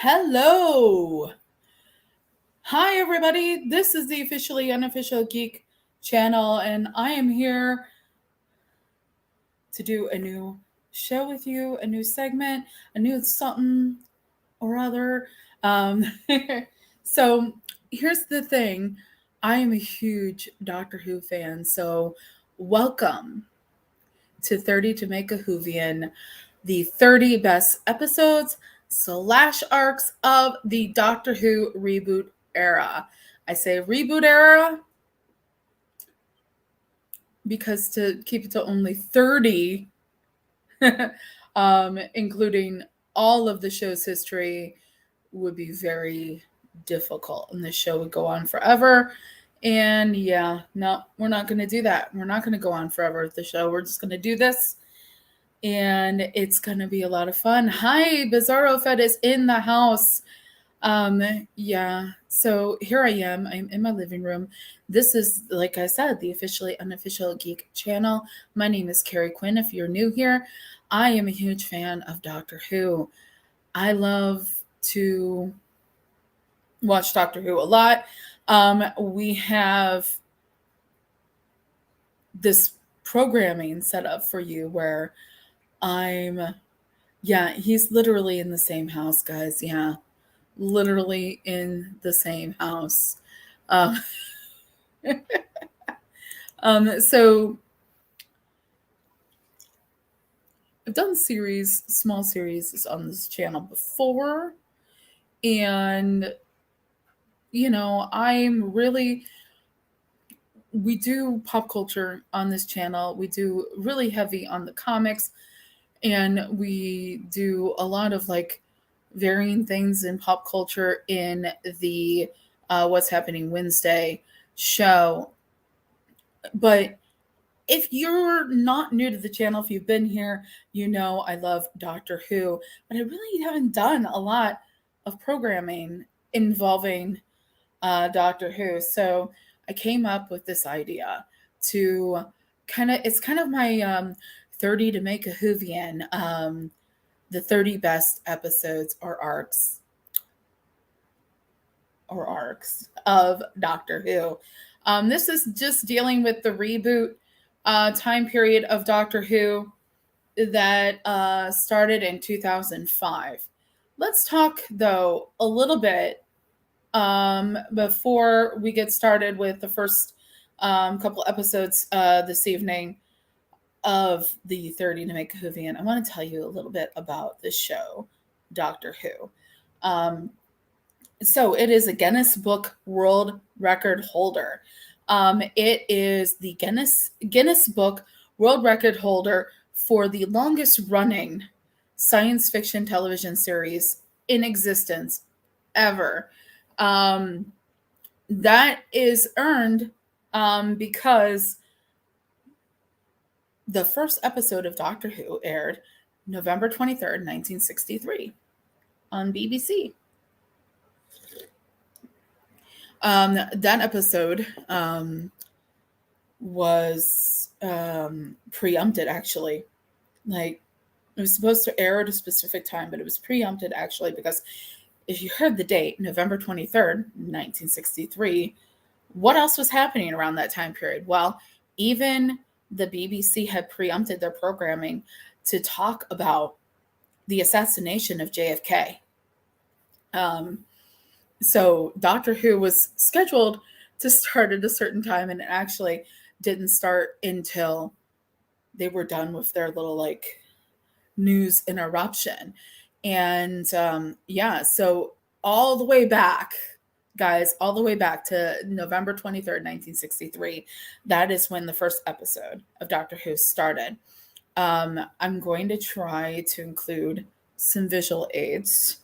Hello. Hi, everybody. This is the Officially Unofficial Geek channel, and I am here to do a new show with you, a new segment, a new something or other. Um, so, here's the thing I am a huge Doctor Who fan, so welcome to 30 to Make a Whovian, the 30 best episodes / arcs of the Doctor Who reboot era. I say reboot era because to keep it to only 30, including all of the show's history, would be very difficult. And the show would go on forever. And yeah, no, we're not going to do that. We're not going to go on forever with the show. We're just going to do this and it's gonna be a lot of fun. Hi, Bizarro Fed is in the house. Yeah, so here I am. I'm in my living room. This is, like I said, the Officially Unofficial Geek channel. My name is Carrie Quinn. If you're new here, I am a huge fan of Doctor Who. I love to watch Doctor Who a lot. We have this programming set up for you where he's literally in the same house, guys. Yeah, literally in the same house. Um, so I've done small series on this channel before, and we do pop culture on this channel. We do really heavy on the comics, and we do a lot of like varying things in pop culture in the What's Happening Wednesday show. But if you're not new to the channel, if you've been here, you know I love Doctor Who, but I really haven't done a lot of programming involving Doctor Who. So I came up with this idea to it's kind of my 30 to Make a Whovian, the 30 best episodes or arcs of Doctor Who. This is just dealing with the reboot time period of Doctor Who that started in 2005. Let's talk, though, a little bit before we get started with the first couple episodes this evening of the 30 to Make a Whovian. I want to tell you a little bit about this show, Doctor Who. So it is a Guinness Book World Record holder. It is the Guinness Book World Record holder for the longest running science fiction television series in existence ever. That is earned because the first episode of Doctor Who aired November 23rd, 1963 on BBC. That episode was preempted, actually. Like, it was supposed to air at a specific time, but it was preempted, actually, because if you heard the date, November 23rd, 1963, what else was happening around that time period? Well, even the BBC had preempted their programming to talk about the assassination of JFK. So Doctor Who was scheduled to start at a certain time, and it actually didn't start until they were done with their little like news interruption. And so all the way back, guys, all the way back to November 23rd, 1963, that is when the first episode of Doctor Who started. I'm going to try to include some visual aids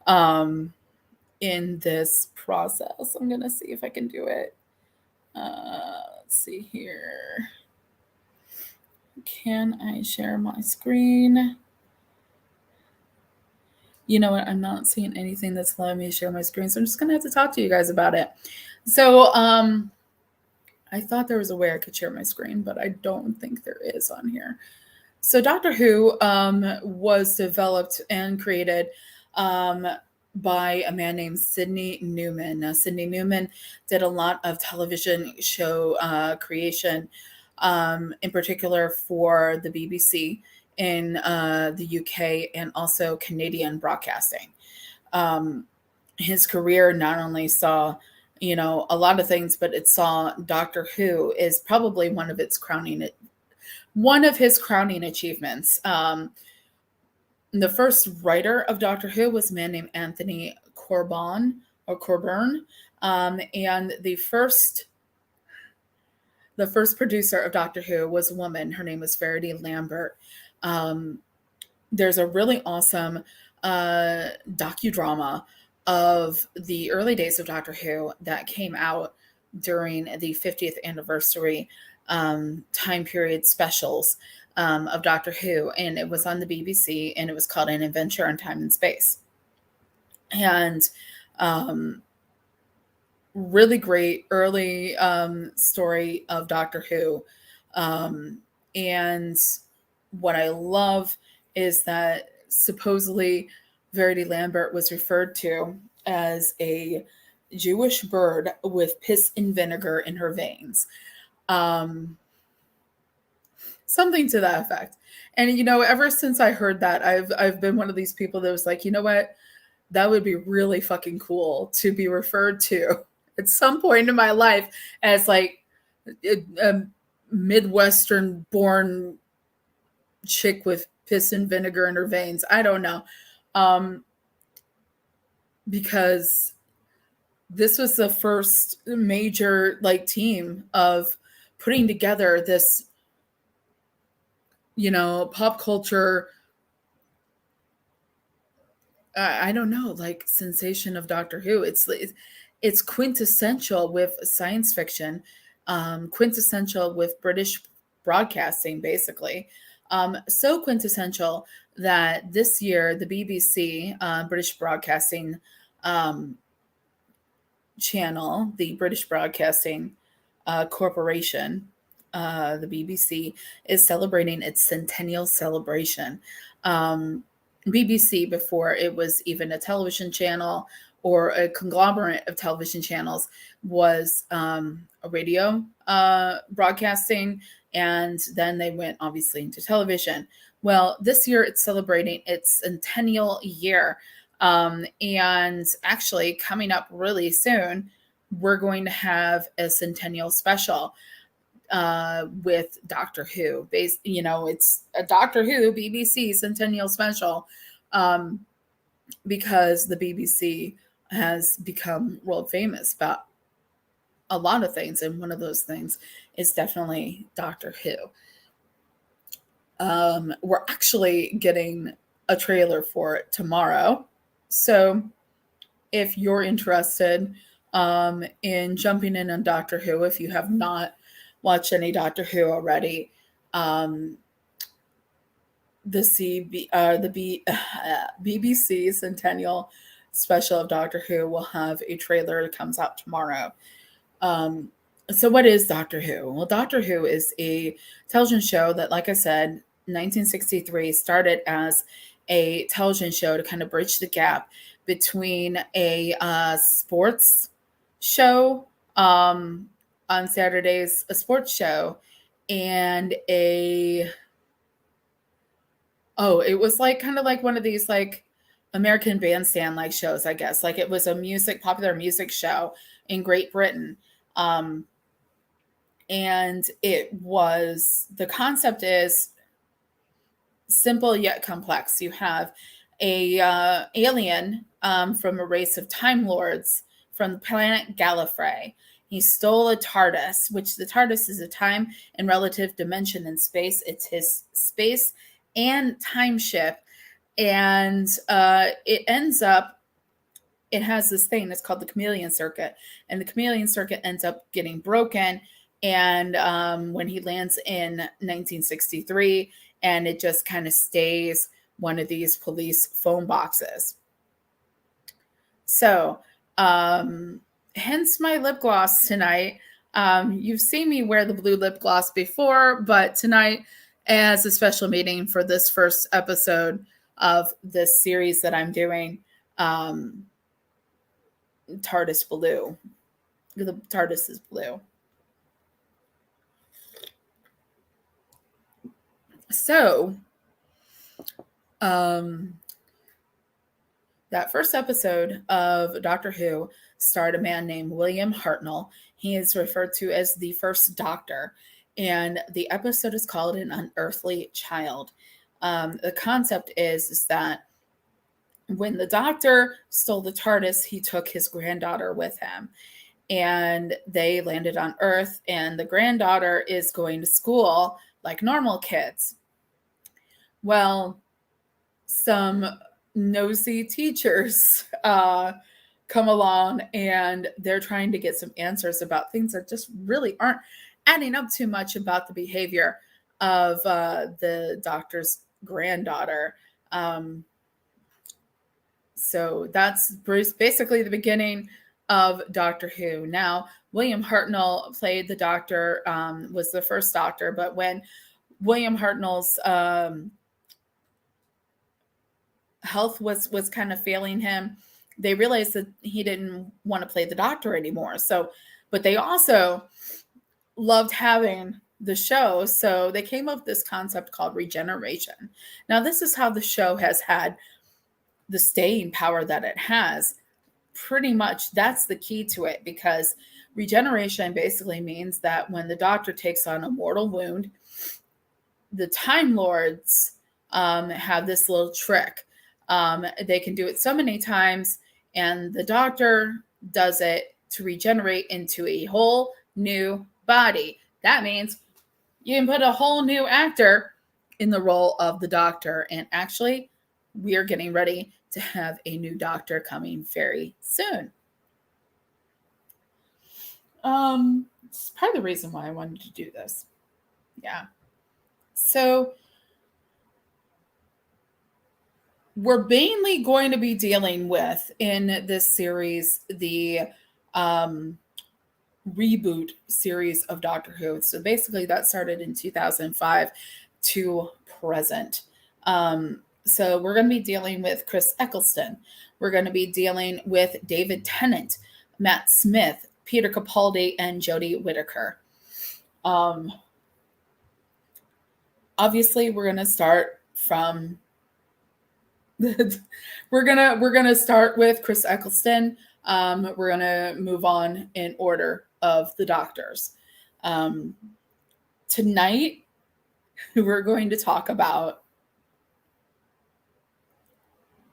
in this process. I'm going to see if I can do it. Let's see here. Can I share my screen? You know what? I'm not seeing anything that's allowing me to share my screen, so I'm just going to have to talk to you guys about it. So I thought there was a way I could share my screen, but I don't think there is on here. So Doctor Who was developed and created by a man named Sidney Newman. Now, Sidney Newman did a lot of television show creation, in particular for the BBC in the UK and also Canadian broadcasting. Um, his career not only saw, a lot of things, but it saw Doctor Who is probably one of his crowning achievements. The first writer of Doctor Who was a man named Anthony Corburn, and the first producer of Doctor Who was a woman. Her name was Verity Lambert. Um, there's a really awesome docudrama of the early days of Doctor Who that came out during the 50th anniversary time period specials of Doctor Who, and it was on the BBC, and it was called An Adventure in Time and Space. And really great early story of Doctor Who. And what I love is that supposedly Verity Lambert was referred to as a Jewish bird with piss and vinegar in her veins. Something to that effect. And ever since I heard that, I've been one of these people that was like, you know what? That would be really fucking cool to be referred to at some point in my life as like a Midwestern born chick with piss and vinegar in her veins. I don't know. Because this was the first major like team of putting together this, pop culture, I don't know, like sensation of Doctor Who. It's quintessential with science fiction, quintessential with British broadcasting, basically. So quintessential that this year the BBC, British Broadcasting Channel, the British Broadcasting Corporation, the BBC, is celebrating its centennial celebration. BBC, before it was even a television channel or a conglomerate of television channels, was a radio broadcasting, and then they went obviously into television. Well, this year it's celebrating its centennial year. And actually, coming up really soon, we're going to have a centennial special with Doctor Who. It's a Doctor Who BBC centennial special, because the BBC has become world famous about a lot of things, and one of those things is definitely Doctor Who. We're actually getting a trailer for it tomorrow, so if you're interested in jumping in on Doctor Who, if you have not watched any Doctor Who already, the BBC Centennial Special of Doctor Who will have a trailer that comes out tomorrow. So what is Doctor Who? Well, Doctor Who is a television show that, like I said, 1963 started as a television show to kind of bridge the gap between a sports show on Saturdays, a sports show, and it was like kind of like one of these like American Bandstand like shows, I guess. Like it was a popular music show in Great Britain. And the concept is simple yet complex. You have a alien from a race of Time Lords from the planet Gallifrey. He stole a Tardis, which the Tardis is a time and relative dimension in space. It's his space and time ship. And it has this thing that's called the chameleon circuit. And the chameleon circuit ends up getting broken. And when he lands in 1963, and it just kind of stays one of these police phone boxes. So, hence my lip gloss tonight. You've seen me wear the blue lip gloss before, but tonight, as a special meeting for this first episode of this series that I'm doing, um, TARDIS blue. The TARDIS is blue. So, that first episode of Doctor Who starred a man named William Hartnell. He is referred to as the first Doctor, and the episode is called An Unearthly Child. The concept is that when the Doctor stole the TARDIS, he took his granddaughter with him, and they landed on Earth, and the granddaughter is going to school like normal kids. Well, some nosy teachers come along, and they're trying to get some answers about things that just really aren't adding up too much about the behavior of the Doctor's granddaughter. So that's basically the beginning of Doctor Who. Now, William Hartnell played the Doctor, was the first Doctor, but when William Hartnell's health was kind of failing him, they realized that he didn't want to play the Doctor anymore. So, but they also loved having the show, so they came up with this concept called regeneration. Now, this is how the show has had the staying power that it has. Pretty much that's the key to it, because regeneration basically means that when the Doctor takes on a mortal wound, the Time Lords have this little trick. They can do it so many times, and the Doctor does it to regenerate into a whole new body. That means you can put a whole new actor in the role of the Doctor. And actually, we're getting ready to have a new Doctor coming very soon. It's probably the reason why I wanted to do this. Yeah. So we're mainly going to be dealing with, in this series, the reboot series of Doctor Who. So basically that started in 2005 to present. So we're going to be dealing with Chris Eccleston. We're going to be dealing with David Tennant, Matt Smith, Peter Capaldi, and Jodie Whitaker. Obviously, we're going to start from we're gonna start with Chris Eccleston. We're gonna move on in order of the Doctors. Tonight, we're going to talk about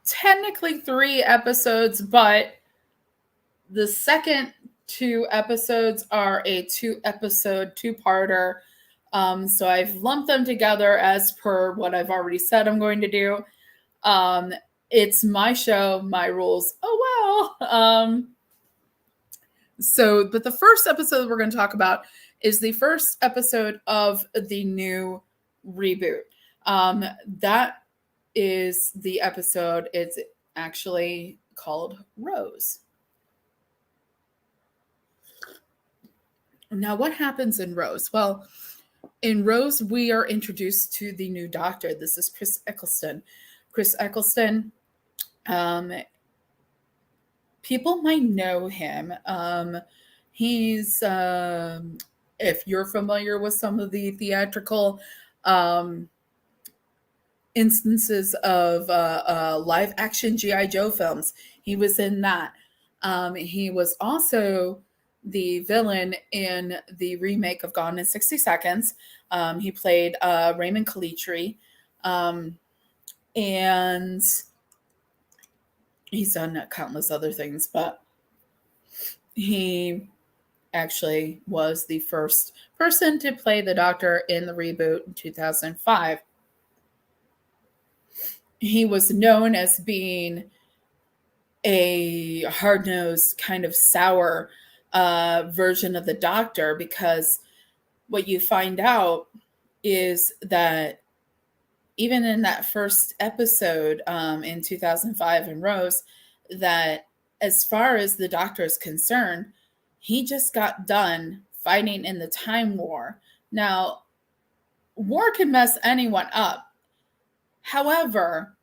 technically 3 episodes, but the second 2 episodes are a 2-episode, 2-parter. So I've lumped them together as per what I've already said I'm going to do. It's my show, my rules. Oh, well. But the first episode we're going to talk about is the first episode of the new reboot. That is the episode. It's actually called Rose. Now, what happens in Rose? Well, in Rose, we are introduced to the new Doctor. This is Chris Eccleston. Chris Eccleston, people might know him. He's, if you're familiar with some of the theatrical instances of live action G.I. Joe films, he was in that. He was also the villain in the remake of Gone in 60 Seconds. He played Raymond Calitri. And he's done countless other things, but he actually was the first person to play the Doctor in the reboot in 2005. He was known as being a hard-nosed, kind of sour version of the Doctor, because what you find out is that even in that first episode in 2005 in Rose, that as far as the Doctor is concerned, he just got done fighting in the Time War. Now, war can mess anyone up. However,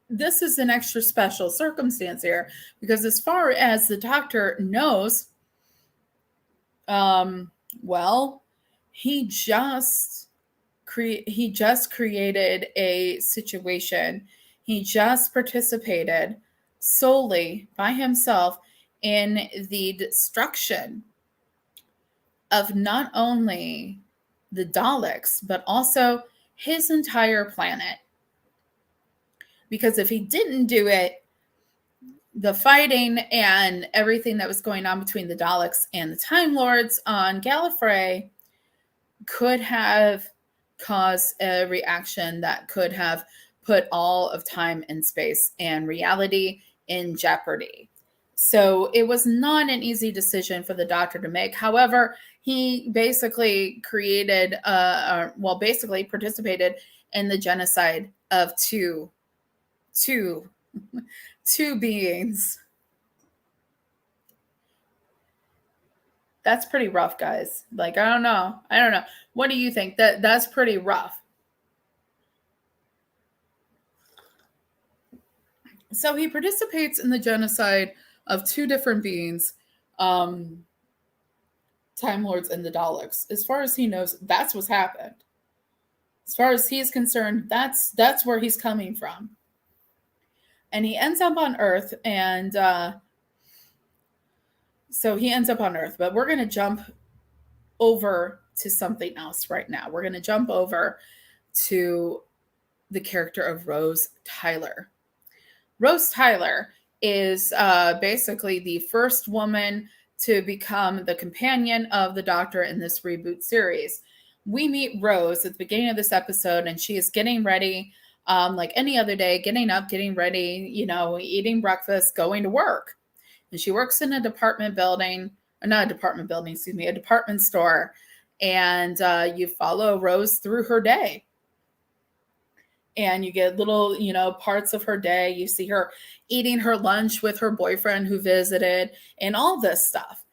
this is an extra special circumstance here, because as far as the Doctor knows, um, well, he just he just created a situation. He just participated solely by himself in the destruction of not only the Daleks, but also his entire planet. Because if he didn't do it, the fighting and everything that was going on between the Daleks and the Time Lords on Gallifrey could have caused a reaction that could have put all of time and space and reality in jeopardy. So it was not an easy decision for the Doctor to make. However, he basically basically participated in the genocide of two beings. That's pretty rough, guys. Like, I don't know. What do you think? That's pretty rough. So he participates in the genocide of two different beings, um, Time Lords and the Daleks. As far as he knows, that's what's happened. As far as he's concerned, that's where he's coming from. And he ends up on Earth, and so he ends up on Earth. But we're going to jump over to something else right now. We're going to jump over to the character of Rose Tyler. Rose Tyler is basically the first woman to become the companion of the Doctor in this reboot series. We meet Rose at the beginning of this episode, and she is getting ready, like any other day, getting up, getting ready, eating breakfast, going to work. And she works in a department store. And you follow Rose through her day. And you get little, parts of her day. You see her eating her lunch with her boyfriend who visited and all this stuff.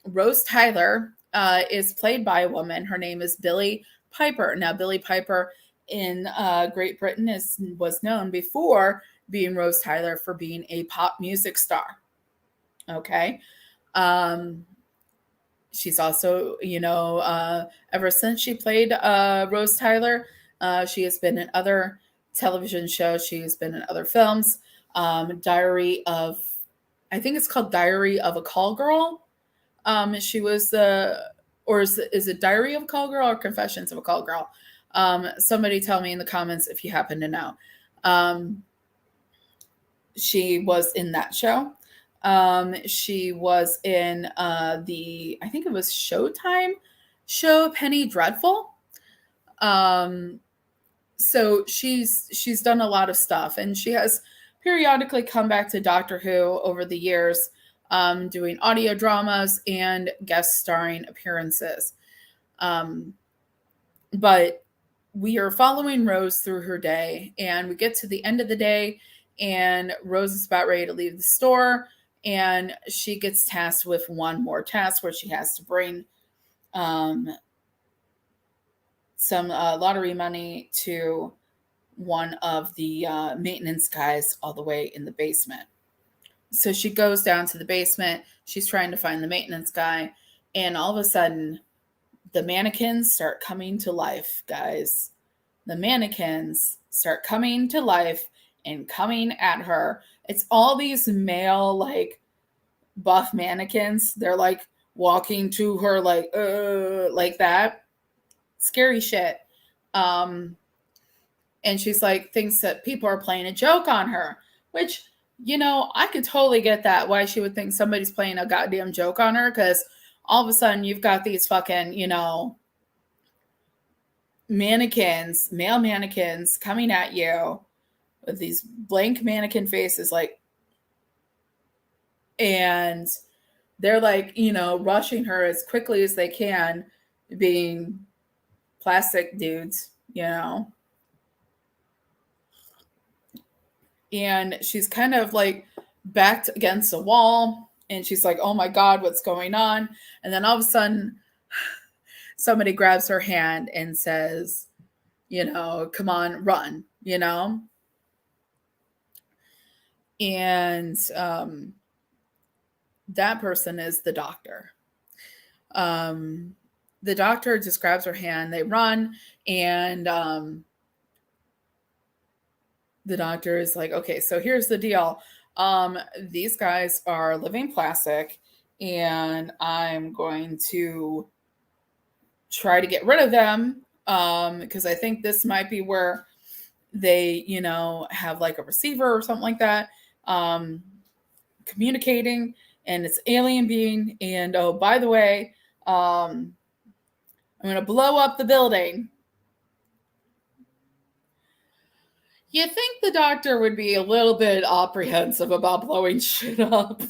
Rose Tyler is played by a woman. Her name is Billie Piper. Now, Billie Piper in Great Britain was known before being Rose Tyler for being a pop music star. Okay. She's also, ever since she played Rose Tyler, she has been in other television shows. She's been in other films. I think it's called Diary of a Call Girl. She was is it Diary of a Call Girl or Confessions of a Call Girl? Somebody tell me in the comments if you happen to know. She was in that show. She was in I think it was Showtime show Penny Dreadful. So she's done a lot of stuff, and she has periodically come back to Doctor Who over the years, doing audio dramas and guest starring appearances. But we are following Rose through her day, and we get to the end of the day, and Rose is about ready to leave the store, and she gets tasked with one more task where she has to bring some lottery money to one of the maintenance guys all the way in the basement. So she goes down to the basement. She's trying to find the maintenance guy, and all of a sudden, the mannequins start coming to life, guys. The mannequins start coming to life and coming at her. It's all these male, like, buff mannequins. They're like walking to her like that. Scary shit. And she's like, thinks that people are playing a joke on her, which, I could totally get that, why she would think somebody's playing a goddamn joke on her, because all of a sudden you've got these fucking, mannequins, male mannequins coming at you with these blank mannequin faces, like, and they're like, rushing her as quickly as they can, being plastic dudes, and she's kind of like backed against a wall, and she's like, oh my God, what's going on? And then all of a sudden somebody grabs her hand and says, come on, run, And that person is the doctor. Um, the doctor just grabs her hand, they run, and the doctor is like, okay, so here's the deal. These guys are living plastic, and I'm going to try to get rid of them because I think this might be where they, have like a receiver or something like that, communicating, and it's alien being. And oh, by the way, I'm going to blow up the building. You think the doctor would be a little bit apprehensive about blowing shit up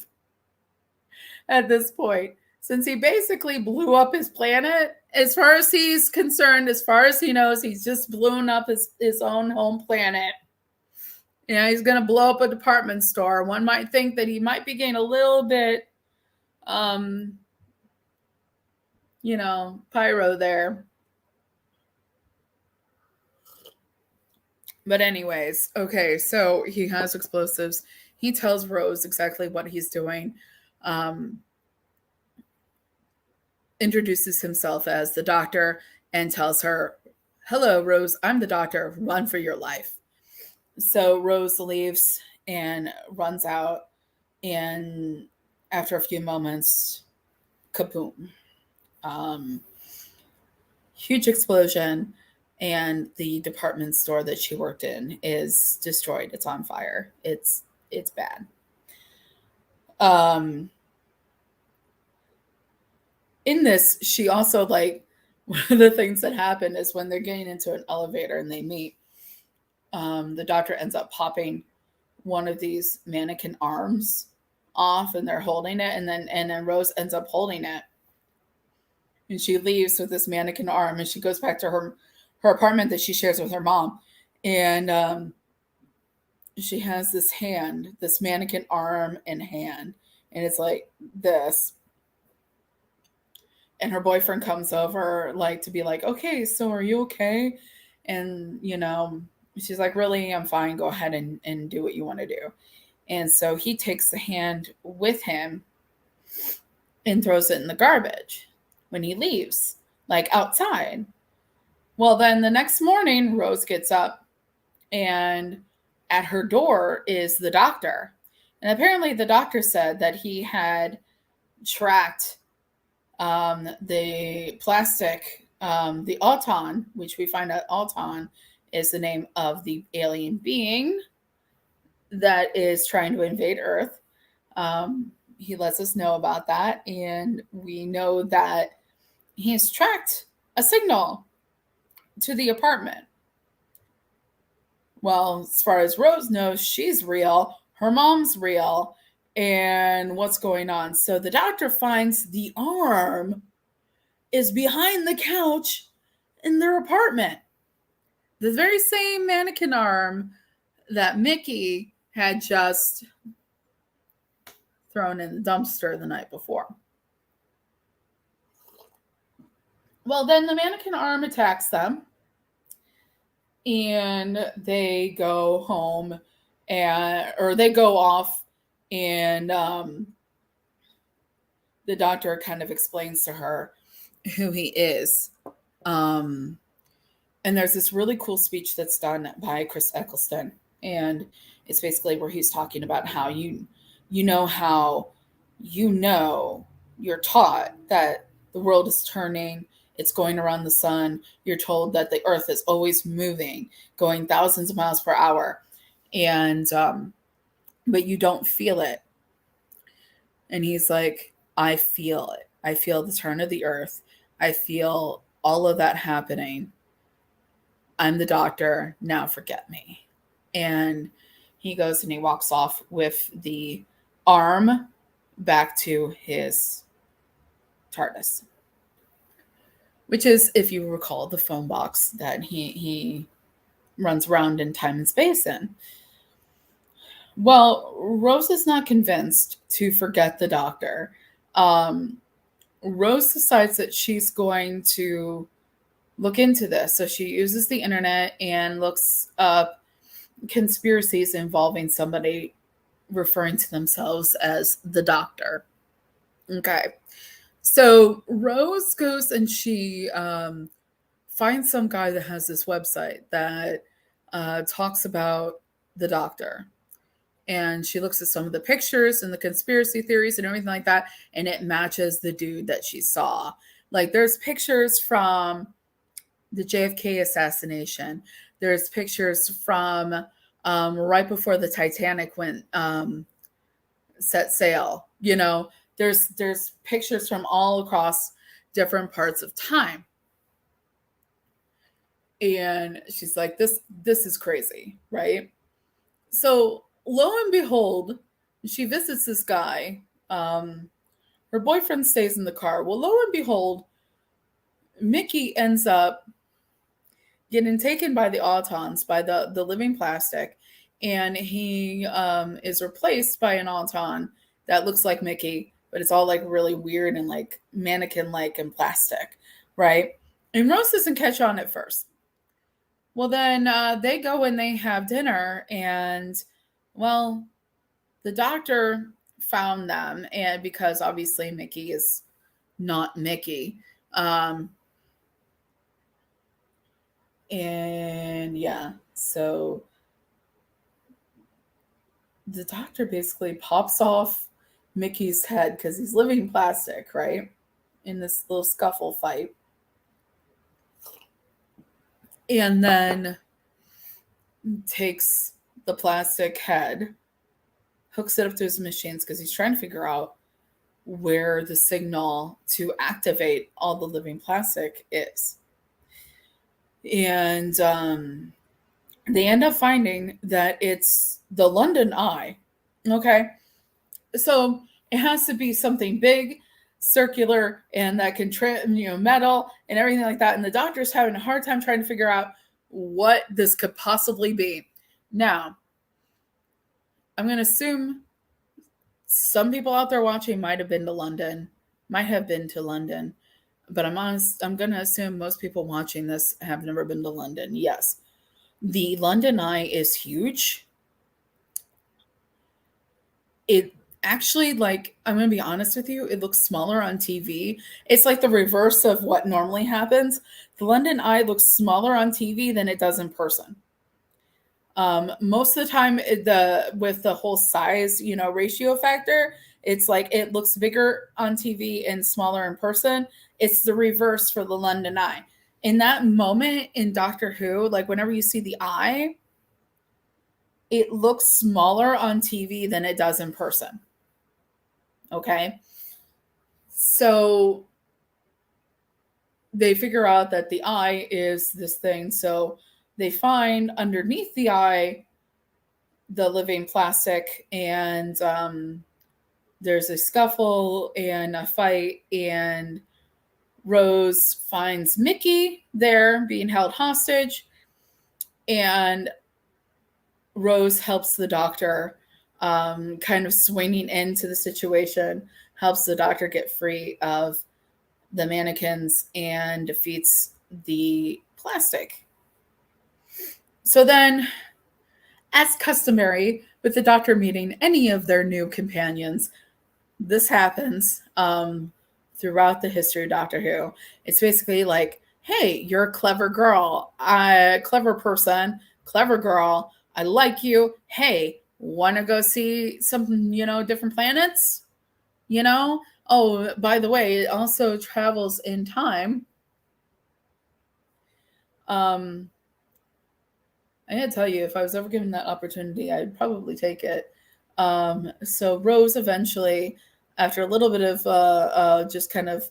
at this point, since he basically blew up his planet. As far as he's concerned, as far as he knows, he's just blown up his own home planet. He's going to blow up a department store. One might think that he might be getting a little bit, pyro there. But anyways, okay, so he has explosives. He tells Rose exactly what he's doing. Introduces himself as the doctor and tells her, "Hello, Rose, I'm the doctor. Run for your life." So Rose leaves and runs out, and after a few moments, kaboom. Huge explosion, and the department store that she worked in is destroyed. It's on fire. It's bad. In this, she also, like, one of the things that happened is when they're getting into an elevator and they meet, the doctor ends up popping one of these mannequin arms off, and they're holding it, and then Rose ends up holding it, and she leaves with this mannequin arm, and she goes back to her apartment that she shares with her mom, and she has this hand, this mannequin arm and hand, and it's like this. And her boyfriend comes over, like, to be like, okay, so are you okay? And she's like, really, I'm fine, go ahead and do what you want to do. And so he takes the hand with him and throws it in the garbage when he leaves, like outside. Well, then the next morning, Rose gets up, and at her door is the doctor. And apparently the doctor said that he had tracked the plastic, the Auton, which we find out Auton is the name of the alien being that is trying to invade Earth. He lets us know about that, and we know that he has tracked a signal to the apartment. Well, as far as Rose knows, she's real, her mom's real, and what's going on? So the doctor finds the arm is behind the couch in their apartment. The very same mannequin arm that Mickey had just thrown in the dumpster the night before. Well, then the mannequin arm attacks them, and they go home, or they go off, and the doctor kind of explains to her who he is. And there's this really cool speech that's done by Chris Eccleston, and it's basically where he's talking about how you're taught that the world is turning, it's going around the sun. You're told that the earth is always moving, going thousands of miles per hour, and but you don't feel it. And he's like, I feel it. I feel the turn of the earth. I feel all of that happening. I'm the doctor. Now forget me. And he goes and he walks off with the arm back to his Tardis, which is, if you recall, the phone box that he runs around in time and space in. Well, Rose is not convinced to forget the doctor. Rose decides that she's going to look into this. So she uses the internet and looks up conspiracies involving somebody referring to themselves as the Doctor. Okay. So Rose goes and she finds some guy that has this website that talks about the Doctor. And she looks at some of the pictures and the conspiracy theories and everything like that, and it matches the dude that she saw. Like, there's pictures from the JFK assassination. There's pictures from right before the Titanic went set sail. You know, there's pictures from all across different parts of time. And she's like, this is crazy, right? So lo and behold, she visits this guy. Her boyfriend stays in the car. Well, lo and behold, Mickey ends up getting taken by the autons, by the living plastic, and he is replaced by an auton that looks like Mickey, but it's all like really weird and like mannequin-like and plastic, right? And Rose doesn't catch on at first. Well, then they go and they have dinner, and well, the Doctor found them, and because obviously Mickey is not Mickey. And yeah, so the Doctor basically pops off Mickey's head because he's living plastic, right? In this little scuffle fight. And then takes the plastic head, hooks it up to his machines because he's trying to figure out where the signal to activate all the living plastic is. And they end up finding that it's the London Eye. Okay. So it has to be something big, circular, and that can, metal and everything like that. And the Doctor's having a hard time trying to figure out what this could possibly be. Now, I'm going to assume some people out there watching might have been to London, but I'm going to assume most people watching this have never been to London. Yes. The London Eye is huge. It actually, like, I'm going to be honest with you, it looks smaller on TV. It's like the reverse of what normally happens. The London Eye looks smaller on TV than it does in person. Most of the time, with the whole size, ratio factor, it's like it looks bigger on TV and smaller in person. It's the reverse for the London Eye. In that moment in Doctor Who, like whenever you see the eye, it looks smaller on TV than it does in person. Okay. So they figure out that the eye is this thing. So they find underneath the eye the living plastic, and there's a scuffle and a fight, and Rose finds Mickey there being held hostage, and Rose helps the Doctor, kind of swinging into the situation, helps the Doctor get free of the mannequins and defeats the plastic. So then, as customary with the Doctor meeting any of their new companions, this happens throughout the history of Doctor Who. It's basically like, hey, you're a clever girl, clever person, clever girl. I like you. Hey, want to go see some, different planets? Oh, by the way, it also travels in time. I gotta tell you, if I was ever given that opportunity, I'd probably take it. So Rose eventually, after a little bit of just kind of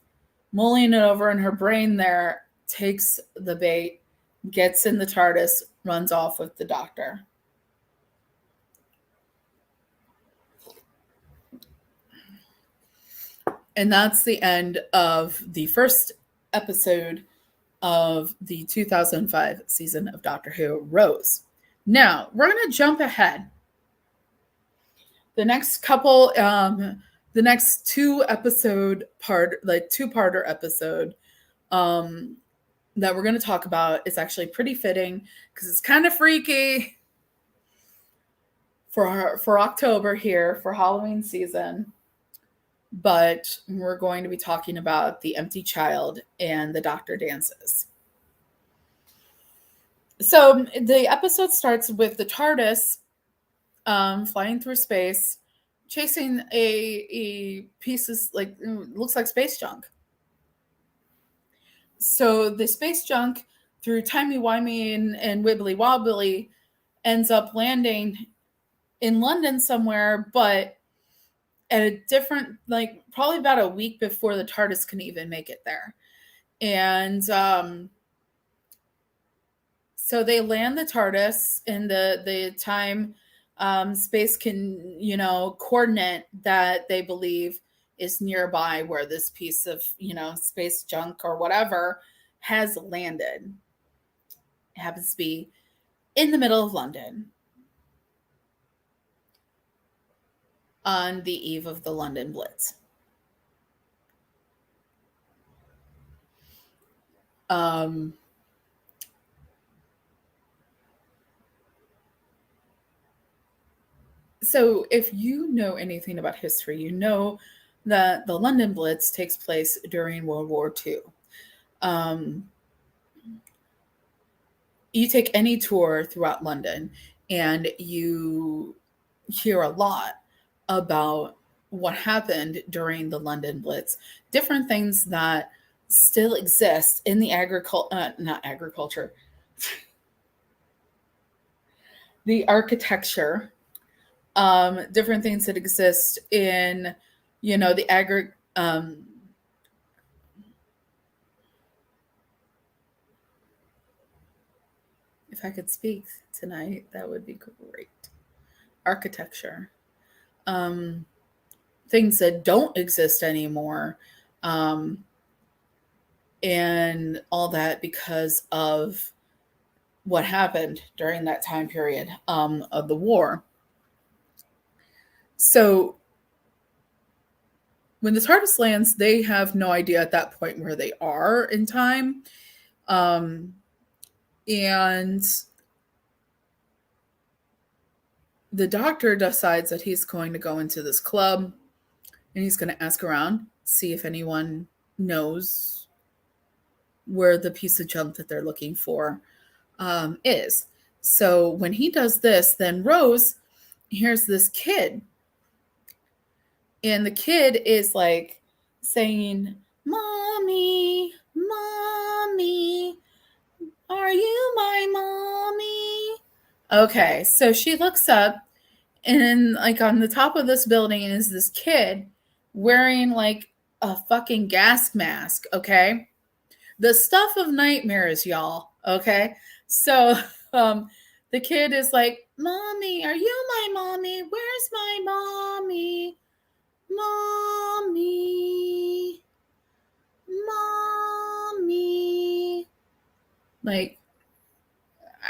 mulling it over in her brain there, takes the bait, gets in the TARDIS, runs off with the Doctor. And that's the end of the first episode of the 2005 season of Doctor Who, Rose. Now, we're going to jump ahead. The next two-parter episode that we're going to talk about is actually pretty fitting because it's kind of freaky. for October here for Halloween season. But we're going to be talking about The Empty Child and The Doctor Dances. So the episode starts with the TARDIS flying through space, chasing a pieces like looks like space junk. So the space junk, through timey-wimey and wibbly-wobbly, ends up landing in London somewhere, but at a different, like probably about a week before the TARDIS can even make it there. And so they land the TARDIS in the time space can, coordinate that they believe is nearby where this piece of, space junk or whatever has landed. It happens to be in the middle of London on the eve of the London Blitz. So if you know anything about history, you know that the London Blitz takes place during World War II. You take any tour throughout London and you hear a lot about what happened during the London Blitz, different things that still exist in the not agriculture, the architecture, different things that exist in, the if I could speak tonight, that would be great. Architecture. Things that don't exist anymore. And all that because of what happened during that time period of the war. So when the TARDIS lands, they have no idea at that point where they are in time. And the Doctor decides that he's going to go into this club and he's going to ask around, see if anyone knows where the piece of junk that they're looking for is. So when he does this, then Rose hears this kid. And the kid is like saying, "Mommy, Mommy, are you my mommy?" Okay, so she looks up, and like on the top of this building is this kid wearing like a fucking gas mask, okay? The stuff of nightmares, y'all, okay? So the kid is like, "Mommy, are you my mommy? Where's my mommy? Mommy, Mommy." Like,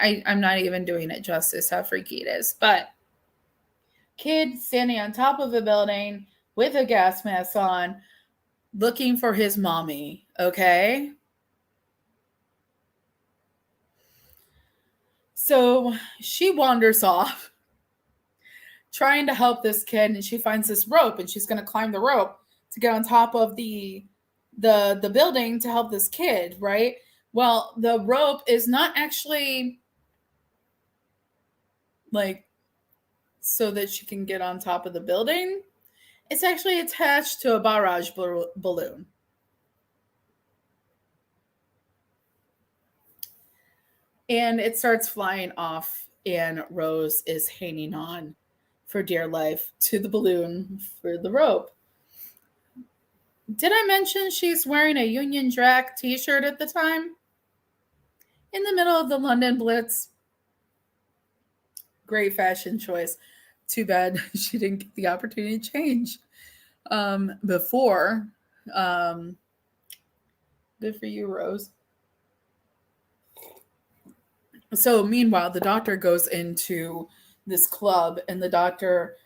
I'm not even doing it justice how freaky it is. But kid standing on top of a building with a gas mask on, looking for his mommy, okay? So she wanders off trying to help this kid, and she finds this rope, and she's going to climb the rope to get on top of the building to help this kid, right? Well, the rope is not actually like so that she can get on top of the building. It's actually attached to a barrage balloon. And it starts flying off, and Rose is hanging on for dear life to the balloon for the rope. Did I mention she's wearing a Union Jack t-shirt at the time? In the middle of the London Blitz. Great fashion choice. Too bad she didn't get the opportunity to change before. Good for you, Rose. So meanwhile, the Doctor goes into this club, and the Doctor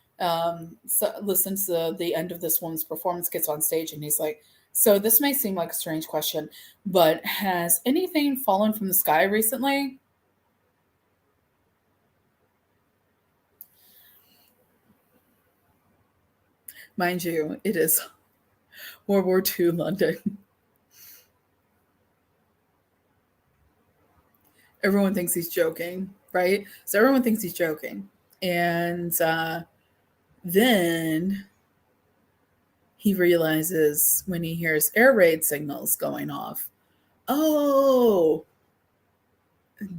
listens to the end of this woman's performance, gets on stage, and he's like, "So this may seem like a strange question, but has anything fallen from the sky recently?" Mind you, it is World War II London. Everyone thinks he's joking, right? So everyone thinks he's joking. And then he realizes when he hears air raid signals going off, oh,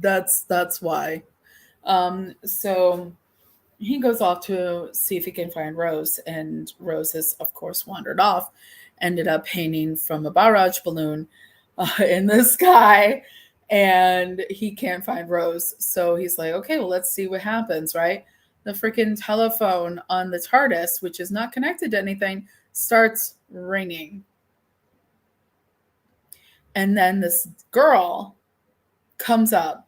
that's why. So he goes off to see if he can find Rose, and Rose has, of course, wandered off, ended up hanging from a barrage balloon in the sky, and he can't find Rose. So he's like, okay, well, let's see what happens, right? The freaking telephone on the TARDIS, which is not connected to anything, starts ringing. And then this girl comes up,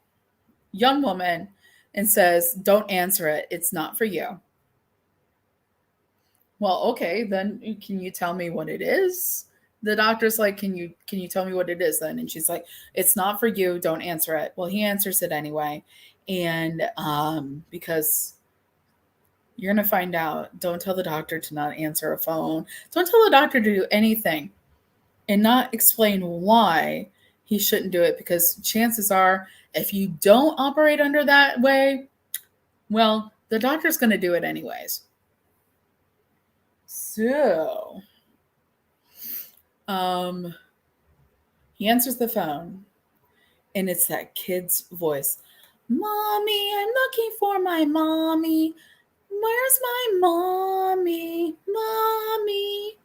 young woman, and says, don't answer it. It's not for you. Well, okay, then can you tell me what it is? The doctor's like, can you tell me what it is then? And she's like, it's not for you, don't answer it. Well, he answers it anyway. And because you're going to find out, don't tell the doctor to not answer a phone. Don't tell the doctor to do anything and not explain why he shouldn't do it, because chances are if you don't operate under that way, well, the doctor's going to do it anyways. So, he answers the phone, and it's that kid's voice. Mommy, I'm looking for my mommy. Where's my mommy? Mommy,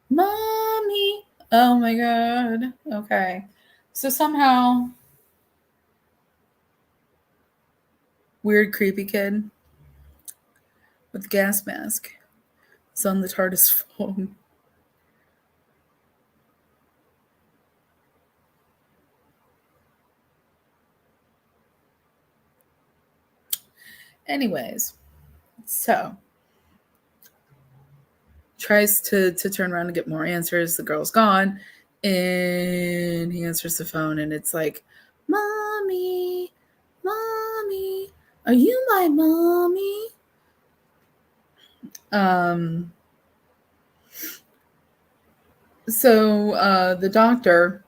mommy. Oh my God. Okay. So somehow, weird, creepy kid with a gas mask is on the Tardis phone. Anyways, so tries to turn around and get more answers. The girl's gone, and he answers the phone, and it's like, mommy, mommy, are you my mommy? So the doctor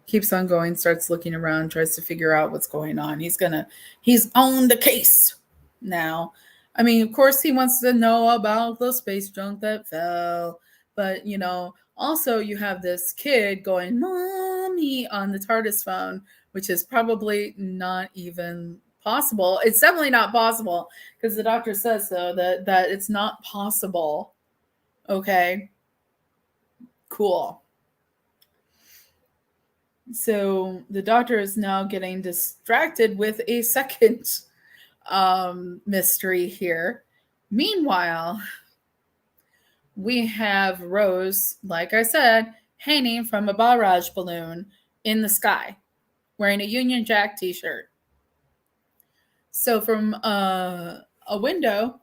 keeps on going, starts looking around, tries to figure out what's going on. He's on the case now. I mean, of course, he wants to know about the space junk that fell, but also you have this kid going, "Mommy," on the TARDIS phone, which is probably not even possible. It's definitely not possible because the doctor says so that it's not possible. Okay, cool. So the doctor is now getting distracted with a second mystery here. Meanwhile, we have Rose, like I said, hanging from a barrage balloon in the sky, wearing a Union Jack t shirt. So from a window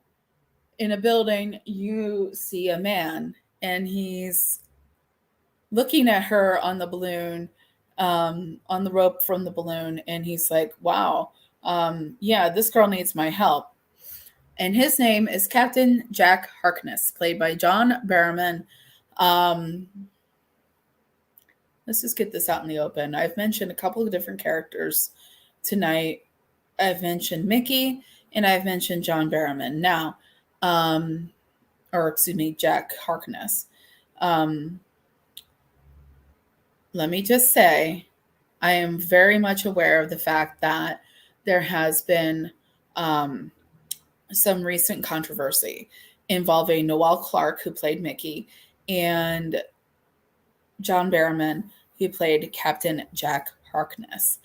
in a building, you see a man, and he's looking at her on the balloon, on the rope from the balloon, and he's like, wow, yeah, this girl needs my help. And his name is Captain Jack Harkness, played by John Barrowman. Let's just get this out in the open. I've mentioned a couple of different characters tonight. I've mentioned Mickey, and I've mentioned John Barrowman. Now, Jack Harkness. Let me just say, I am very much aware of the fact that there has been some recent controversy involving Noel Clarke, who played Mickey, and John Barrowman, who played Captain Jack Harkness.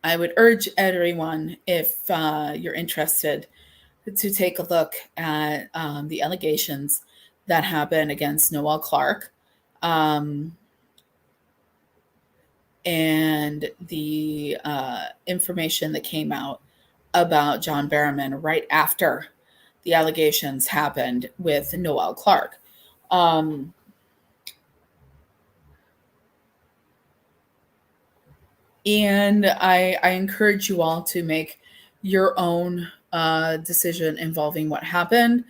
I would urge everyone, if you're interested, to take a look at the allegations that happened against Noel Clarke, and the information that came out about John Barrowman right after the allegations happened with Noel Clarke. And I encourage you all to make your own decision involving what happened.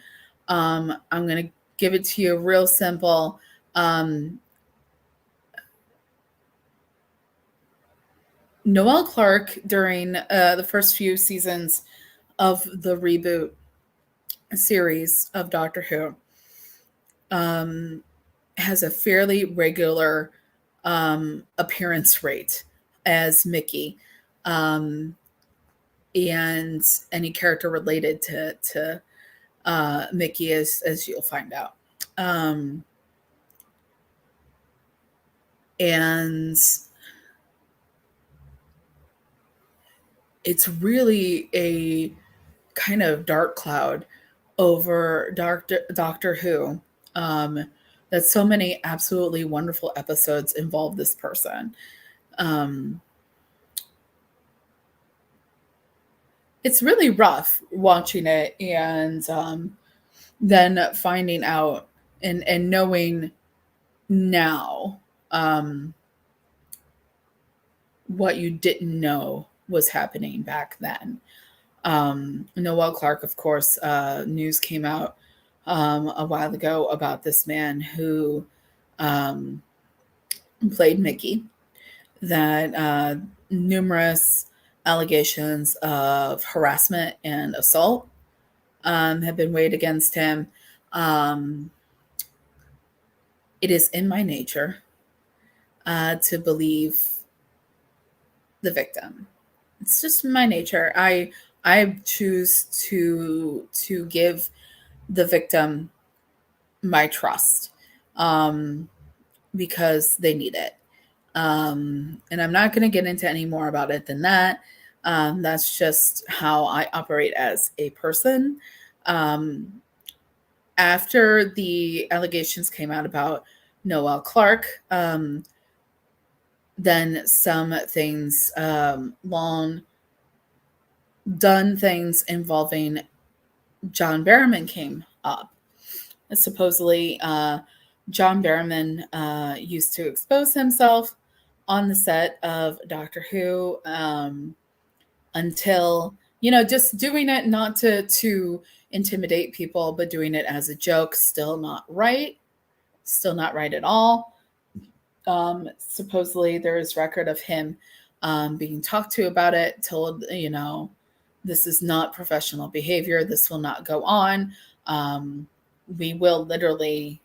I'm going to give it to you real simple. Noelle Clarke, during the first few seasons of the reboot series of Doctor Who, has a fairly regular appearance rate as Mickey. And any character related to Mickey, as you'll find out. And it's really a kind of dark cloud over Doctor Who. That so many absolutely wonderful episodes involve this person. It's really rough watching it and then finding out and knowing now what you didn't know was happening back then. Noelle Clarke, of course, news came out a while ago about this man who played Mickey, that numerous allegations of harassment and assault have been weighed against him. It is in my nature to believe the victim. It's just my nature. I choose to give the victim my trust because they need it. And I'm not going to get into any more about it than that. That's just how I operate as a person. After the allegations came out about Noelle Clarke, then some things, long done things involving John Barrowman came up. Supposedly, John Barrowman used to expose himself on the set of Doctor Who until, just doing it not to intimidate people, but doing it as a joke. Still not right at all. Supposedly there is record of him being talked to about it, told, this is not professional behavior. This will not go on. We will literally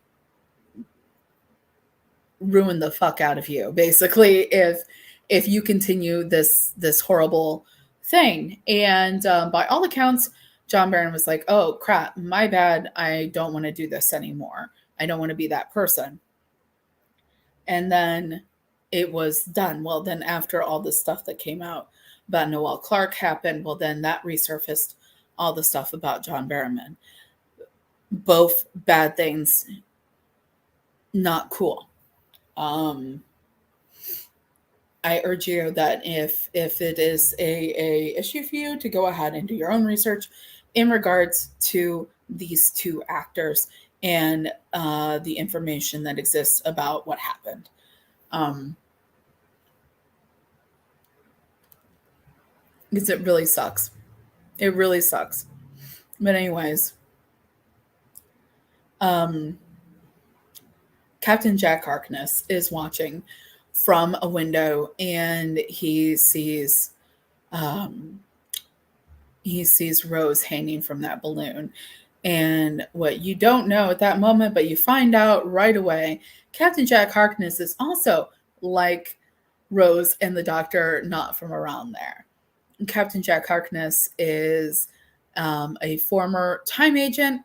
ruin the fuck out of you, basically, if you continue this horrible thing. And by all accounts, John Barron was like, oh crap, my bad, I don't want to do this anymore. I don't want to be that person. And then it was done. Well, then after all the stuff that came out about Noelle Clarke happened, well, then that resurfaced all the stuff about John Barrowman. Both bad things, not cool. I urge you that if it is a issue for you, to go ahead and do your own research in regards to these two actors and the information that exists about what happened. Because it really sucks. It really sucks. But anyways, Captain Jack Harkness is watching from a window, and he sees Rose hanging from that balloon. And what you don't know at that moment, but you find out right away, Captain Jack Harkness is also like Rose and the Doctor, not from around there. Captain Jack Harkness is a former time agent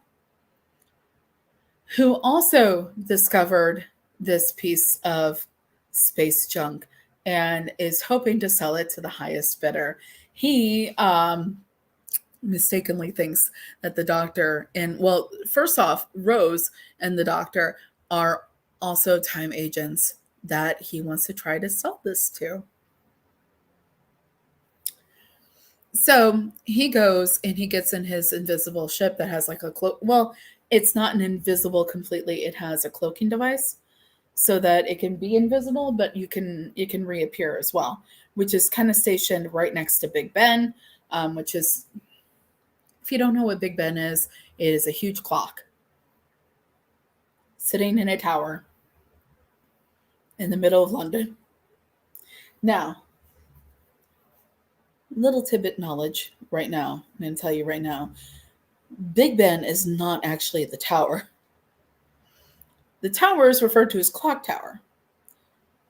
who also discovered this piece of space junk and is hoping to sell it to the highest bidder. He mistakenly thinks that the Doctor first off, Rose and the Doctor are also time agents that he wants to try to sell this to. So he goes and he gets in his invisible ship that has like a cloak. Well, it's not an invisible completely. It has a cloaking device so that it can be invisible, but it can reappear as well, which is kind of stationed right next to Big Ben, which is, if you don't know what Big Ben is, it is a huge clock sitting in a tower in the middle of London. Now, little tidbit knowledge right now. I'm going to tell you right now. Big Ben is not actually the tower. The tower is referred to as Clock Tower.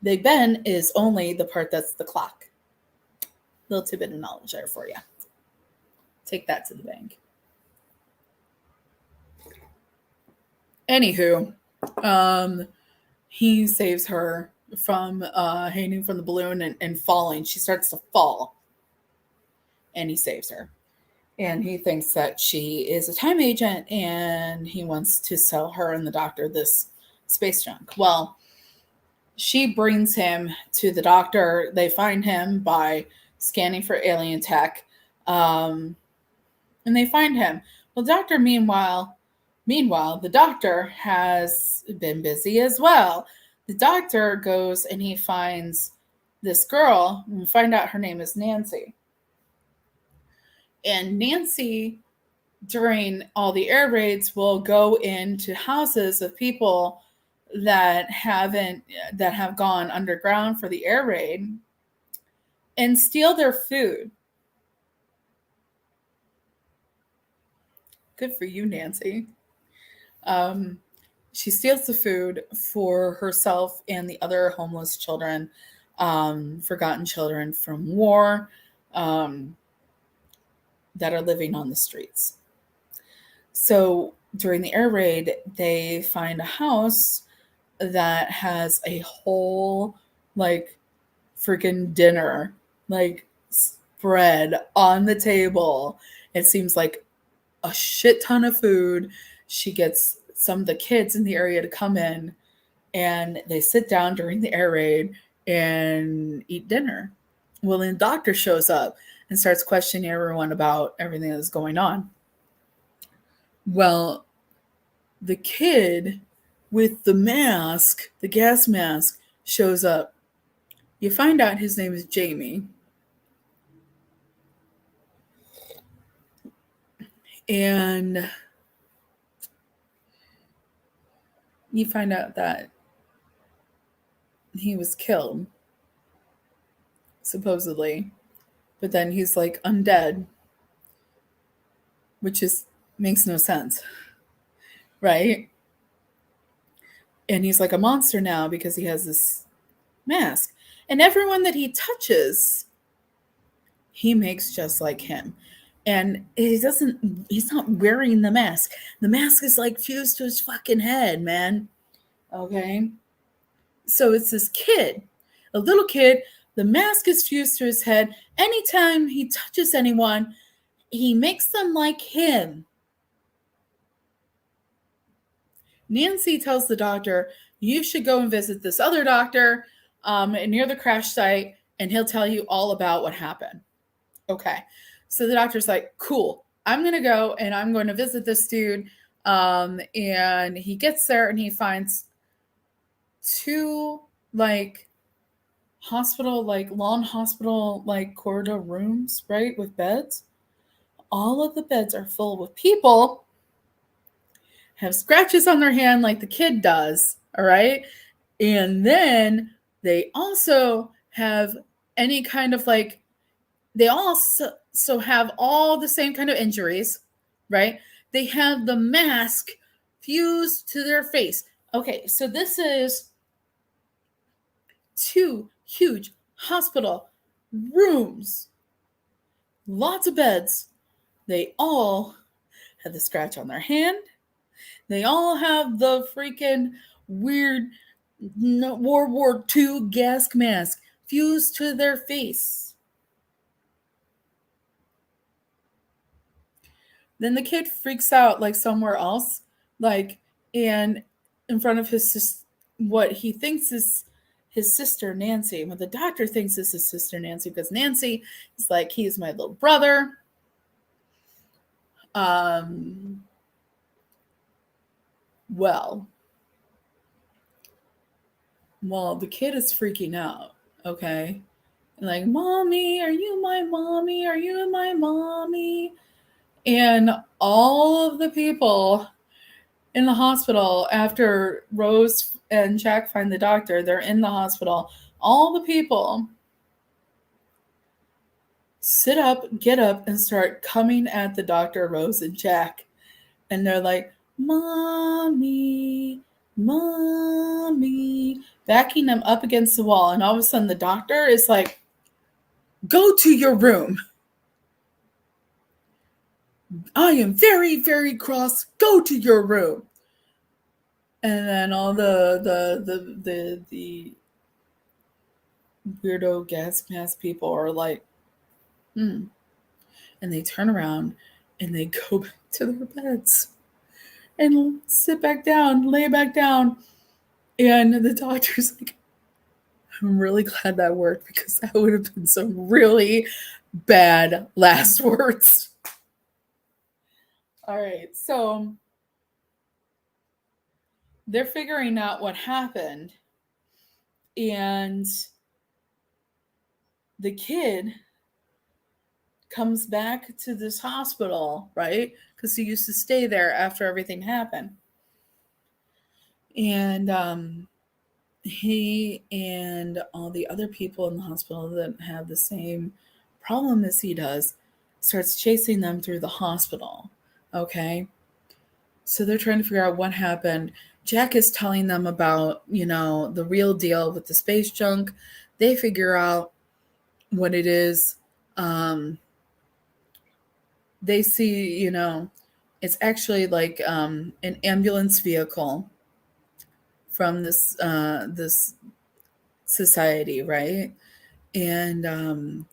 Big Ben is only the part that's the clock. Little tidbit of knowledge there for you. Take that to the bank. Anywho, he saves her from hanging from the balloon and falling. She starts to fall, and he saves her. And he thinks that she is a time agent, and he wants to sell her and the doctor this space junk. Well, she brings him to the doctor. They find him by scanning for alien tech, and they find him. Well, doctor, meanwhile, the doctor has been busy as well. The doctor goes and he finds this girl, and we find out her name is Nancy. And Nancy, during all the air raids, will go into houses of people that have gone underground for the air raid and steal their food. Good for you, Nancy. She steals the food for herself and the other homeless children, forgotten children from war, that are living on the streets. So during the air raid, they find a house that has a whole freaking dinner spread on the table. It seems like a shit ton of food. She gets some of the kids in the area to come in, and they sit down during the air raid and eat dinner. Well, then the doctor shows up and starts questioning everyone about everything that's going on. Well, the kid with the mask, the gas mask, shows up. You find out his name is Jamie. And you find out that he was killed, supposedly. But then he's undead, which makes no sense, right? And he's like a monster now because he has this mask. And everyone that he touches, he makes just like him. And he's not wearing the mask. The mask is fused to his fucking head, man. Okay? So it's this kid, a little kid. The mask is fused to his head. Anytime he touches anyone, he makes them like him. Nancy tells the doctor, you should go and visit this other doctor near the crash site, and he'll tell you all about what happened. Okay. So the doctor's like, cool. I'm going to go and I'm going to visit this dude. And he gets there and he finds two hospital, lawn hospital, corridor rooms, right? With beds. All of the beds are full with people, have scratches on their hand like the kid does. All right. And then they also have any kind of they also have all the same kind of injuries, right? They have the mask fused to their face. Okay, so this is 2 huge hospital rooms, lots of beds. They all have the scratch on their hand. They all have the freaking weird World War II gas mask fused to their face. Then the kid freaks out somewhere else, and in front of what he thinks is his sister Nancy. But the doctor thinks this is sister Nancy because Nancy is he's my little brother. Well, Well, the kid is freaking out, okay? Like, mommy, are you my mommy? Are you my mommy? And all of the people in the hospital, after Rose and Jack find the doctor, they're in the hospital. All the people sit up, get up, and start coming at the doctor, Rose and Jack. And they're like, mommy, mommy, backing them up against the wall. And all of a sudden, the doctor is like, go to your room. I am very, very cross. Go to your room. And then all the weirdo gas mask people are like, and they turn around and they go back to their beds and sit back down, lay back down. And the doctor's like, I'm really glad that worked because that would have been some really bad last words. All right, so they're figuring out what happened, and the kid comes back to this hospital, right? Because he used to stay there after everything happened. And he and all the other people in the hospital that have the same problem as he does starts chasing them through the hospital. Okay. So they're trying to figure out what happened. Jack is telling them about, the real deal with the space junk. They figure out what it is. They see, it's actually like an ambulance vehicle from this society, right? And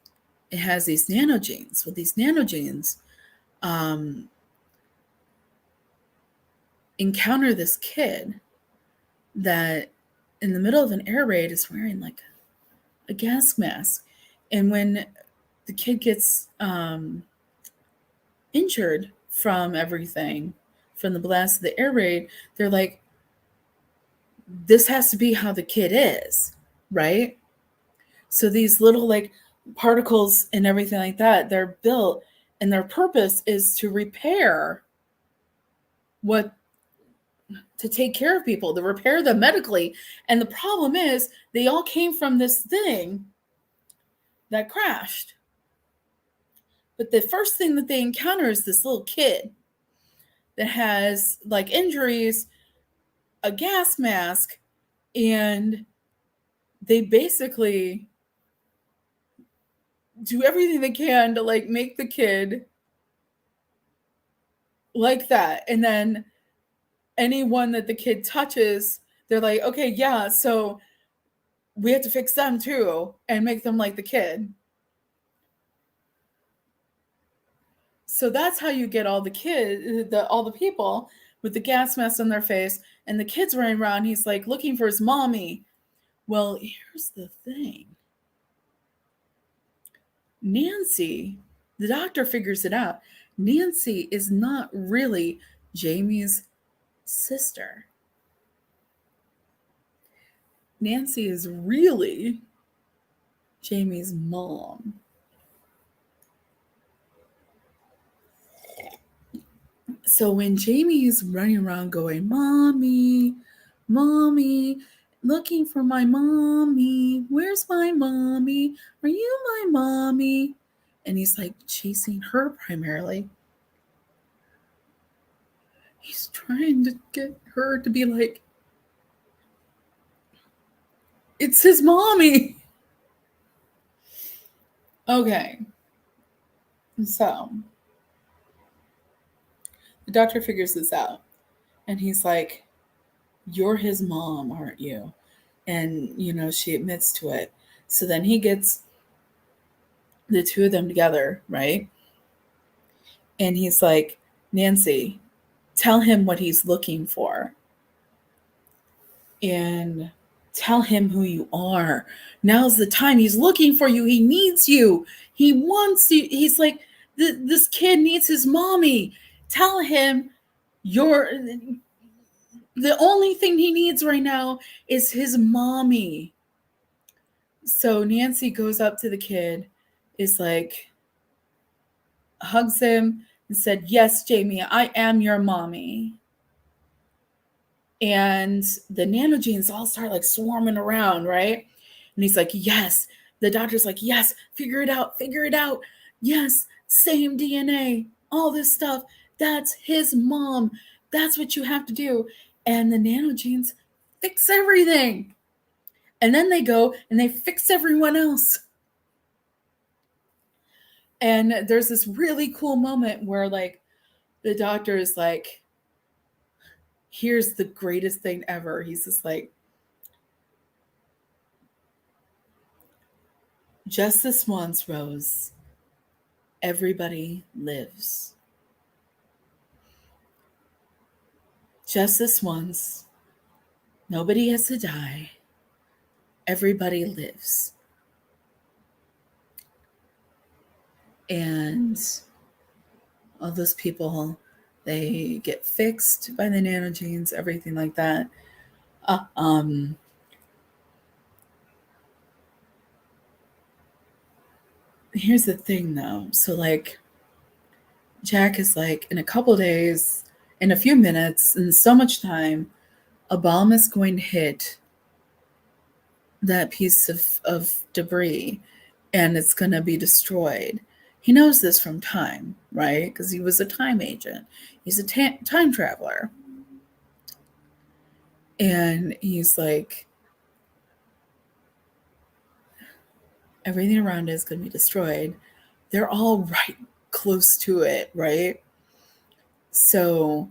it has these nanogenes. Well, these nanogenes encounter this kid that in the middle of an air raid is wearing like a gas mask. And when the kid gets injured from everything, from the blast of the air raid, they're like, this has to be how the kid is, right? So these little like particles and everything like that, they're built, and their purpose is to repair to take care of people, to repair them medically. And the problem is they all came from this thing that crashed. But the first thing that they encounter is this little kid that has like injuries, a gas mask, and they basically do everything they can to like make the kid like that. And then anyone that the kid touches, they're like, okay, yeah, so we have to fix them too and make them like the kid. So that's how you get all the people with the gas mask on their face, and the kid's running around. He's like looking for his mommy. Well, here's the thing. Nancy, the doctor figures it out. Nancy is not really Jamie's sister. Nancy is really Jamie's mom. So when Jamie's running around going, mommy, mommy, looking for my mommy, where's my mommy? Are you my mommy? And he's like chasing her primarily. He's trying to get her to be like, it's his mommy. Okay. So the doctor figures this out, and he's like, you're his mom, aren't you? And, she admits to it. So then he gets the two of them together, right? And he's like, Nancy, tell him what he's looking for. And tell him who you are. Now's the time. He's looking for you. He needs you. He wants you. He's like, this kid needs his mommy. Tell him The only thing he needs right now is his mommy. So Nancy goes up to the kid, is like, hugs him, and said, "Yes, Jamie, I am your mommy." And the nanogenes all start like swarming around, right? And he's like, "Yes." The doctor's like, "Yes, figure it out, figure it out. Yes, same DNA, all this stuff. That's his mom. That's what you have to do." And the nanogenes fix everything. And then they go and they fix everyone else. And there's this really cool moment where like the doctor is like, "Here's the greatest thing ever." He's just like, "Just this once, Rose. Everybody lives. Just this once. Nobody has to die. Everybody lives." And all those people, they get fixed by the nanogenes, everything like that. Uh, um, Here's the thing though. So like Jack is like, in a couple days, in a few minutes, in so much time, a bomb is going to hit that piece of debris and it's going to be destroyed. He knows this from time, right? Because he was a time agent. He's a time traveler. And he's like, everything around it is going to be destroyed. They're all right close to it, right? So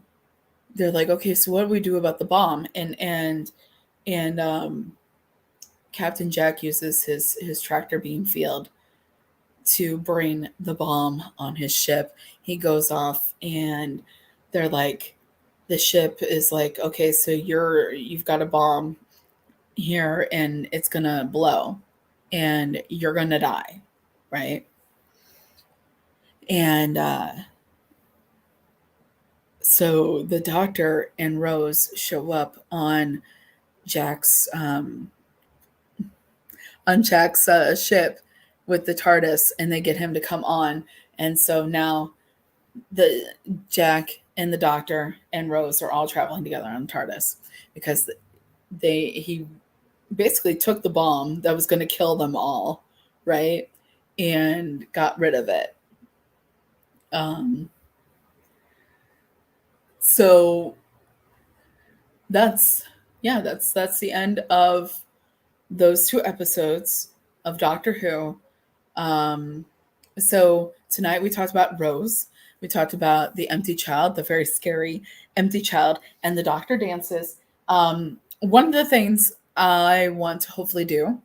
they're like, okay, so what do we do about the bomb? And Captain Jack uses his tractor beam field to bring the bomb on his ship. He goes off and they're like, the ship is like, okay, so you've got a bomb here and it's gonna blow and you're gonna die, right? And so the doctor and Rose show up Jack's um, on Jack's ship with the TARDIS, and they get him to come on. And so now the Jack and the Doctor and Rose are all traveling together on TARDIS because he basically took the bomb that was going to kill them all, right, and got rid of it. So that's that's the end of those two episodes of Doctor Who. Um, so tonight we talked about Rose. We talked about the empty child, the very scary empty child, and the doctor dances. One of the things I want to hopefully do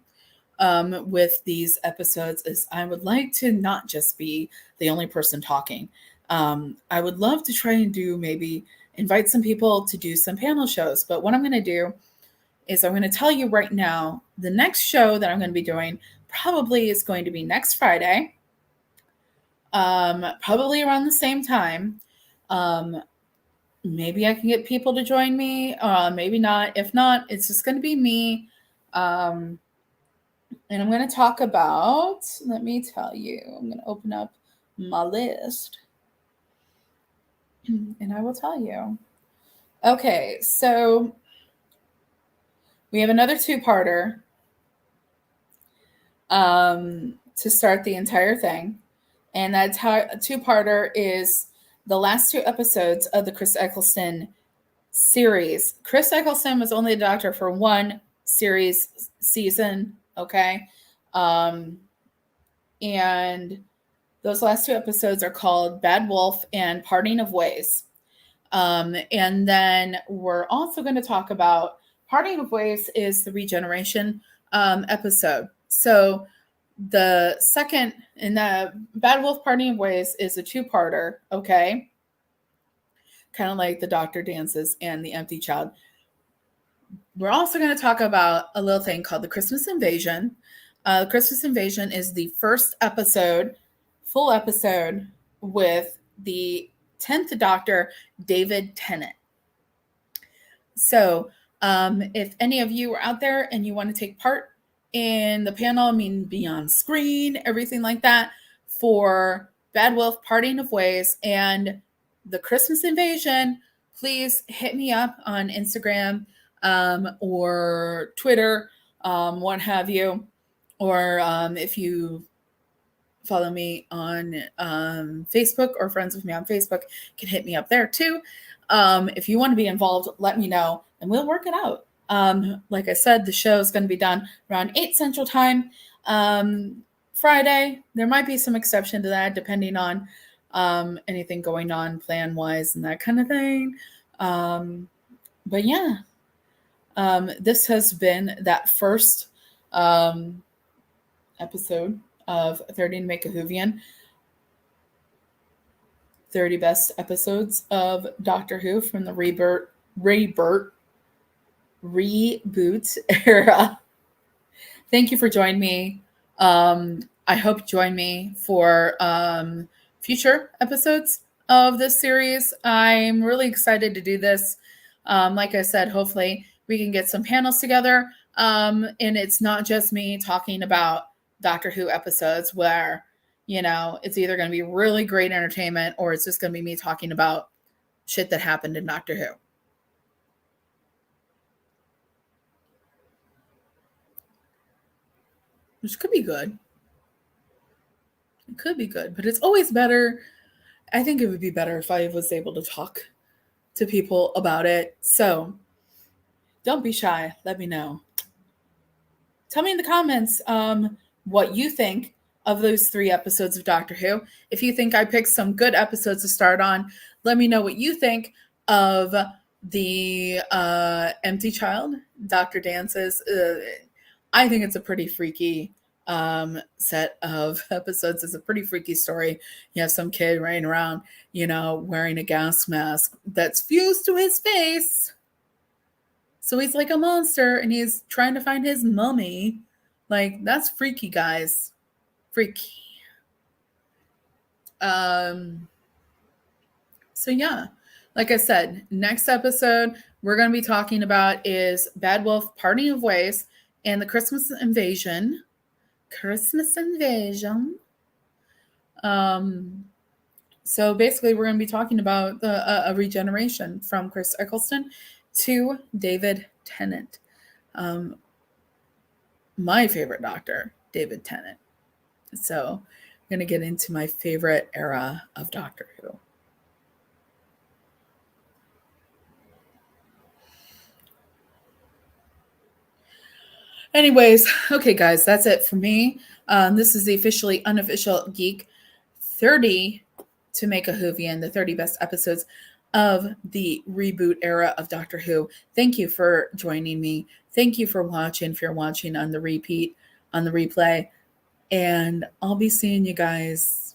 with these episodes is I would like to not just be the only person talking. I would love to try and do maybe invite some people to do some panel shows. But what I'm going to do is I'm going to tell you right now, the next show that I'm going to be doing probably is going to be next Friday, probably around the same time. Maybe I can get people to join me, maybe not. If not, it's just going to be me. And I'm going to talk about, let me tell you, I'm going to open up my list and I will tell you. Okay, so we have another two-parter to start the entire thing. And that two-parter is the last two episodes of the Chris Eccleston series. Chris Eccleston was only a doctor for one season, okay? And those last two episodes are called Bad Wolf and Parting of Ways. And then we're also going to talk about Parting of Ways is the regeneration episode. So the second in the Bad Wolf Parting of Ways is a two-parter, okay? Kind of like the Doctor Dances and the Empty Child. We're also going to talk about a little thing called the Christmas Invasion. Christmas Invasion is the first episode, full episode, with the 10th Doctor, David Tennant. So if any of you are out there and you want to take part in the panel, I mean, be on screen, everything like that, for Bad Wolf Parting of Ways and the Christmas Invasion, please hit me up on Instagram or Twitter, what have you. Or if you follow me on Facebook or friends with me on Facebook, can hit me up there too. If you want to be involved, let me know and we'll work it out. Like I said, the show is going to be done around 8 Central Time Friday. There might be some exception to that depending on anything going on plan wise and that kind of thing. But yeah, this has been that first episode of 30 to Make a Whovian. 30 best episodes of Doctor Who from the reboot era. Thank you for joining me. I hope you join me for future episodes of this series. I'm really excited to do this. Like I said, hopefully we can get some panels together. And it's not just me talking about Doctor Who episodes where, you know, it's either going to be really great entertainment or it's just going to be me talking about shit that happened in Doctor Who. Which could be good. It could be good, but it's always better. I think it would be better if I was able to talk to people about it. So don't be shy. Let me know. Tell me in the comments what you think of those 3 episodes of Doctor Who. If you think I picked some good episodes to start on, let me know what you think of the Empty Child, Dr. Dance's. I think it's a pretty freaky set of episodes. It's a pretty freaky story. You have some kid running around, you know, wearing a gas mask that's fused to his face. So he's like a monster and he's trying to find his mummy. Like, that's freaky, guys. Freaky. So yeah, like I said, next episode we're going to be talking about is Bad Wolf Parting of Ways and the Christmas Invasion. So basically we're going to be talking about a regeneration from Chris Eccleston to David Tennant. My favorite Doctor, David Tennant. So I'm going to get into my favorite era of Doctor Who. Anyways, okay, guys, that's it for me. This is the officially unofficial Geek 30 to Make a Whovian, the 30 best episodes of the reboot era of Doctor Who. Thank you for joining me. Thank you for watching, if you're watching on the repeat, on the replay. And I'll be seeing you guys